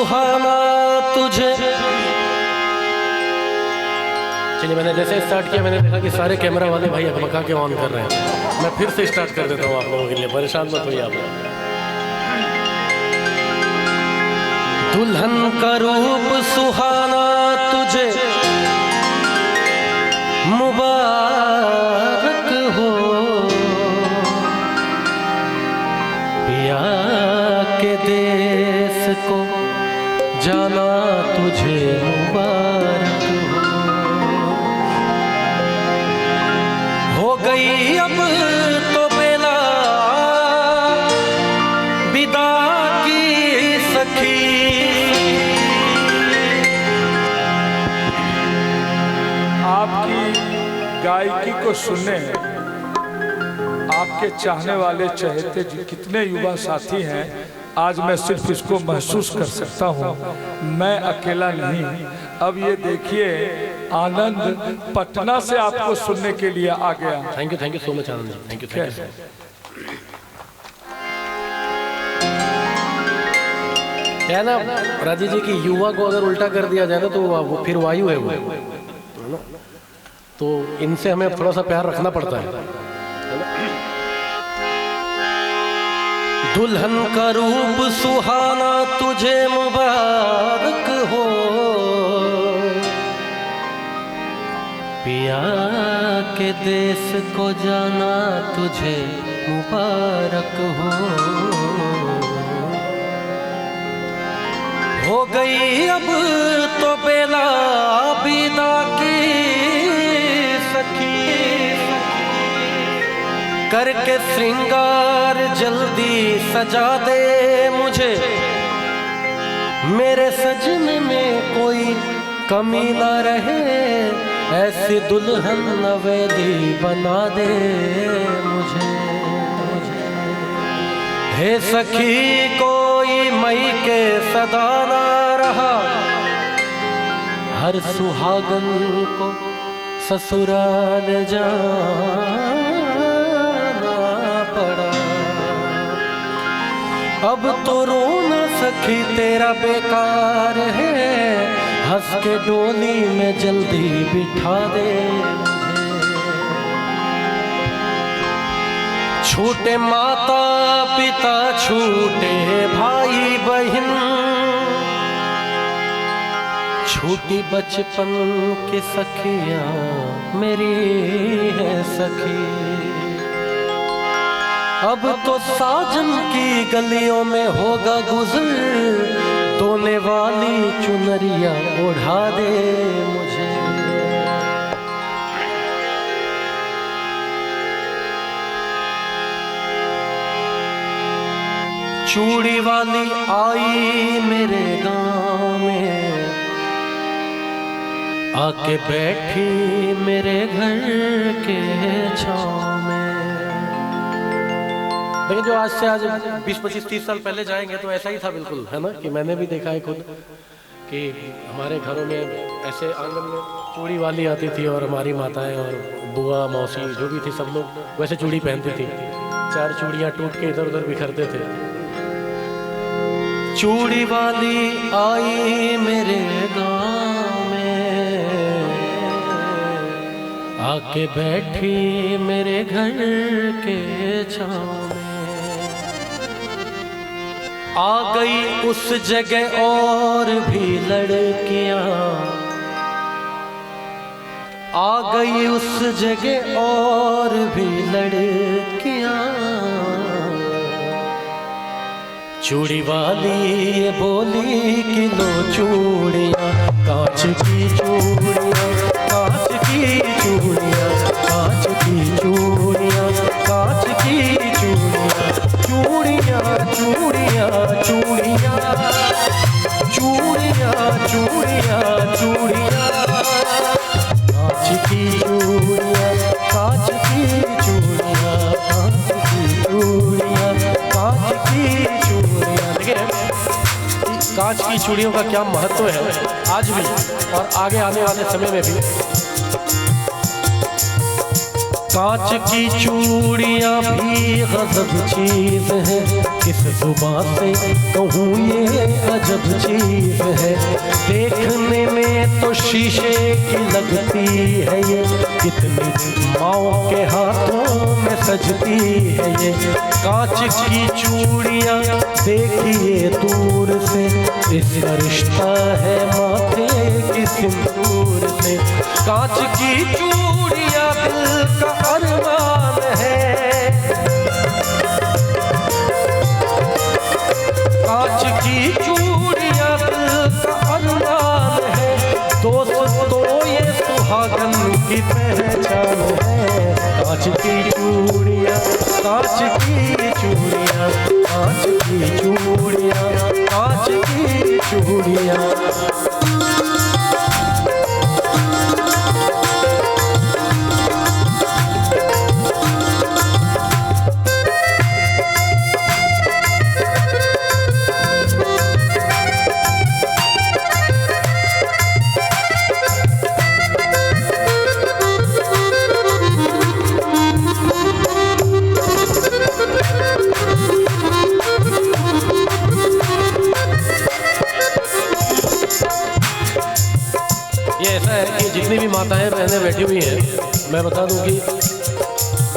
सुहाना तुझे। चलिए, मैंने जैसे स्टार्ट किया मैंने देखा कि सारे कैमरा वाले भाई अकबका के ऑन कर रहे हैं। मैं फिर से स्टार्ट कर देता हूँ आप लोगों के लिए, परेशान मत होइए आप लोग। दुल्हन का रूप सुहाना तुझे मुबारक हो, पिया के देश को जाना तुझे मुबारक हो गई अब तो बेला विदा की सखी। आपकी गायकी को सुनने आपके चाहने वाले चहेते कितने युवा साथी हैं, आज मैं सिर्फ इसको महसूस कर सकता हूँ। मैं अकेला नहीं। अब ये देखिए, आनंद पटना से आपको सुनने के लिए आ गया। Thank you so much Anand ji, thank you so much. क्या है ना राजी जी की युवा को अगर उल्टा कर दिया जाए ना तो वो फिर वायु है वो, तो इनसे हमें थोड़ा सा प्यार रखना पड़ता है। दुल्हन का रूप सुहाना तुझे मुबारक हो, पिया के देश को जाना तुझे मुबारक हो गई अब तो बेला विदा की सखी। करके श्रृंगार जल्दी सजा दे मुझे, मेरे सजन में कोई कमी ना रहे, ऐसी दुल्हन नवेली बना दे मुझे। हे सखी कोई मई के सदा ना रहा, हर सुहागन को ससुराल जाना पड़ा। अब तो रोना सखी तेरा बेकार है, हंस के डोली में जल्दी बिठा दे। छूटे माता पिता छूटे भाई बहन, छूटी बचपन की सखियां मेरी है सखी। अब तो साजन की गलियों में होगा गुजर, दोने वाली चुनरिया ओढ़ा दे मुझे। चूड़ी वाली आई मेरे गांव में, आके बैठी मेरे घर के छांव में। लेकिन जो आज से 20-25-30 साल पहले जाएंगे तो ऐसा ही था बिल्कुल, है ना, कि मैंने भी देखा है खुद कि हमारे घरों में ऐसे आंगन में चूड़ी वाली आती थी और हमारी माताएं और बुआ मौसी जो भी थी सब लोग वैसे चूड़ी पहनती थी। 4 चूड़ियाँ टूट के इधर उधर बिखरते थे। चूड़ी वाली आई मेरे गाँव में, आके बैठी मेरे घर के छांव में। आ गई उस जगह और भी लड़कियां, आ गई उस जगह और भी लड़कियां। चूड़ी वाली ये बोली कि लो चूड़ियाँ, कांच की चूड़ियाँ, कांच की चूड़ियाँ, कांच की चूड़ियाँ, कांच की चूड़ियाँ, चूड़ियाँ चूड़ियाँ चूड़ियाँ चूड़ियाँ चूड़ियाँ चूड़ियाँ, कांच की चूड़ियाँ, कांच की चूड़ियाँ, कांच की चूड़ियाँ, कांच की चूड़ियाँ। देखिए कांच की चूड़ियों का क्या महत्व है आज भी और आगे आने वाले समय में भी। कांच की चूड़ियां भी गजब चीज है, किस जुबान से कहूँ ये अजब चीज है। देखने में तो शीशे की लगती है ये, कितनी माओ के हाथों में सजती है ये। कांच की चूड़ियां देखिए दूर से, इसका रिश्ता है माथे की सिंदूर से। कांच की चूड़ियां दिल का अरमान है, कांच की चूड़ियां दिल का अरमान है। दोस्त तो ये सुहागन की पहचान है। कांच की चूड़ियां, कांच की चूड़ियां, कांच की चूड़ियां, कांच की चूड़ियां। जितनी भी माताएं बहनें बैठी हुई हैं, मैं बता दूं कि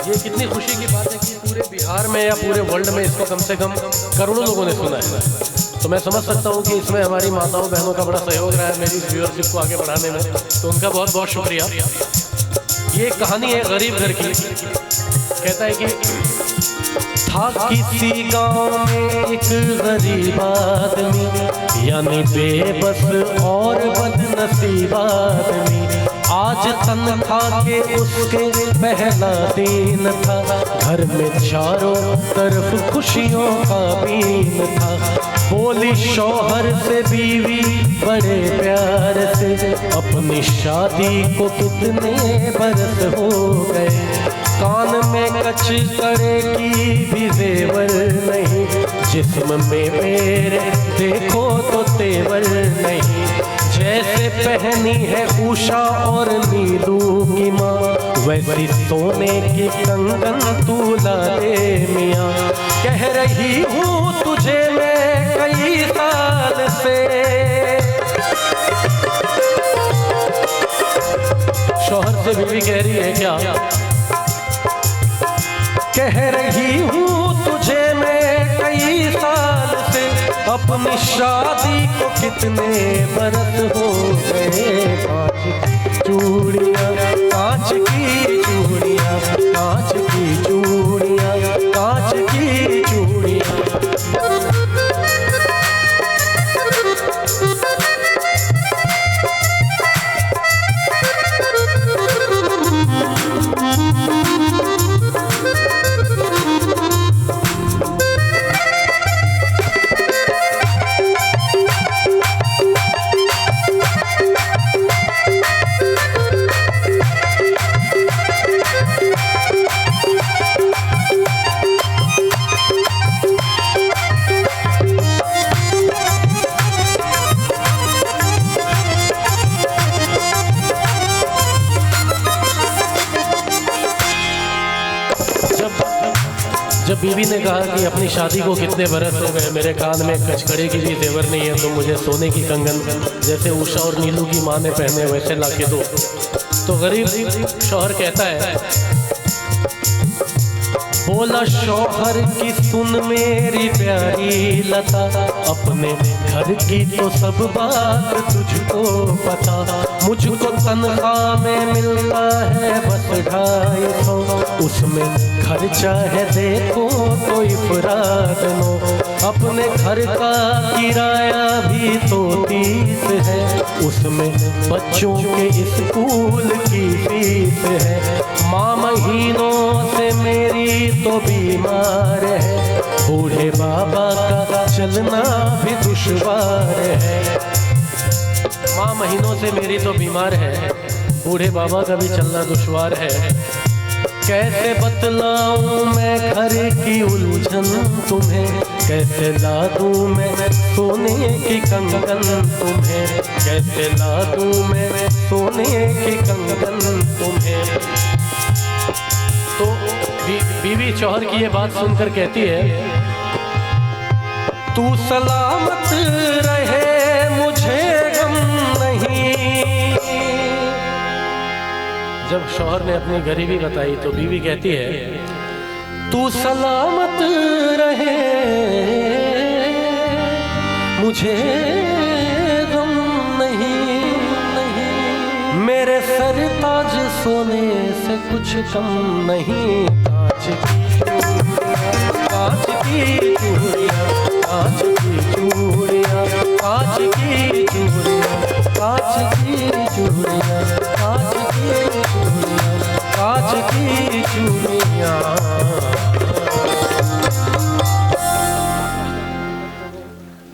ये कितनी खुशी की बात है कि पूरे बिहार में या पूरे वर्ल्ड में इसको कम से कम करोड़ों लोगों ने सुना है। तो मैं समझ सकता हूं कि इसमें हमारी माताओं बहनों का बड़ा सहयोग रहा है मेरी व्यूअरशिप को आगे बढ़ाने में, तो उनका बहुत बहुत शुक्रिया। ये कहानी है गरीब घर की। कहता है कि था किसी गांव में एक गरीब आदमी, यानी बेबस और बदनसीब आदमी। आज तनख्वाह के उसके पहला दिन था, घर में चारों तरफ खुशियों का बीन था। बोली शौहर से बीवी बड़े प्यार से, अपनी शादी को कितने बरस हो गए। कान में कच करे की भी जेवर नहीं, जिस्म में मेरे देखो तो तेवर नहीं। जैसे पहनी है उषा और नीलू की माँ, वैसी सोने की कंगन तू ला दे मियाँ। कह रही हूँ तुझे मैं कई साल से, शौहर से बीवी कह रही है क्या? कह रही हूँ तुझे मैं कई साल से, अपनी शादी को कितने बरस हो गए। कांच की चूड़ियाँ, कांच की चूड़ियाँ, कांच की चूड़ियाँ, कांच की चूड़ियाँ। जब बीवी ने कहा कि अपनी शादी को कितने बरस हो गए, मेरे कान में कचकड़े की भी जेवर नहीं है, तो मुझे सोने की कंगन जैसे उषा और नीलू की माँ ने पहने वैसे ला के दो। तो गरीब शौहर कहता है, बोला शौहर की सुन मेरी प्यारी लता, अपने घर की तो सब बात तुझको पता। मुझको तनख्वाह में मिलता है बस 250, उसमें खर्चा है देखो तो इफराद नो। अपने घर का किराया भी तो 30 है, उसमें बच्चों के स्कूल की फीस है। माँ महीनों से मेरी तो बीमार है, बूढ़े बाबा का चलना भी दुश्वार है। माँ महीनों से मेरी तो बीमार है, बूढ़े बाबा का भी चलना दुश्वार है। कैसे बतलाऊं मैं घर की उलझन तुम्हें, कैसे ला दूं मैं सोने की कंगन तुम्हें, कैसे ला दूं मैं सोने की कंगन तुम्हें। बीवी शौहर की ये बात सुनकर कहती है, तू सलामत रहे मुझे गम नहीं। जब शौहर ने अपनी गरीबी बताई तो बीवी कहती है, तू सलामत रहे मुझे गम नहीं, नहीं। मेरे सर ताज सोने से कुछ कम नहीं। कांच की चूड़ियां, कांच की चूड़ियां, कांच की चूड़ियां, कांच की चूड़ियां, कांच की चूड़ियां, कांच की चूड़ियां।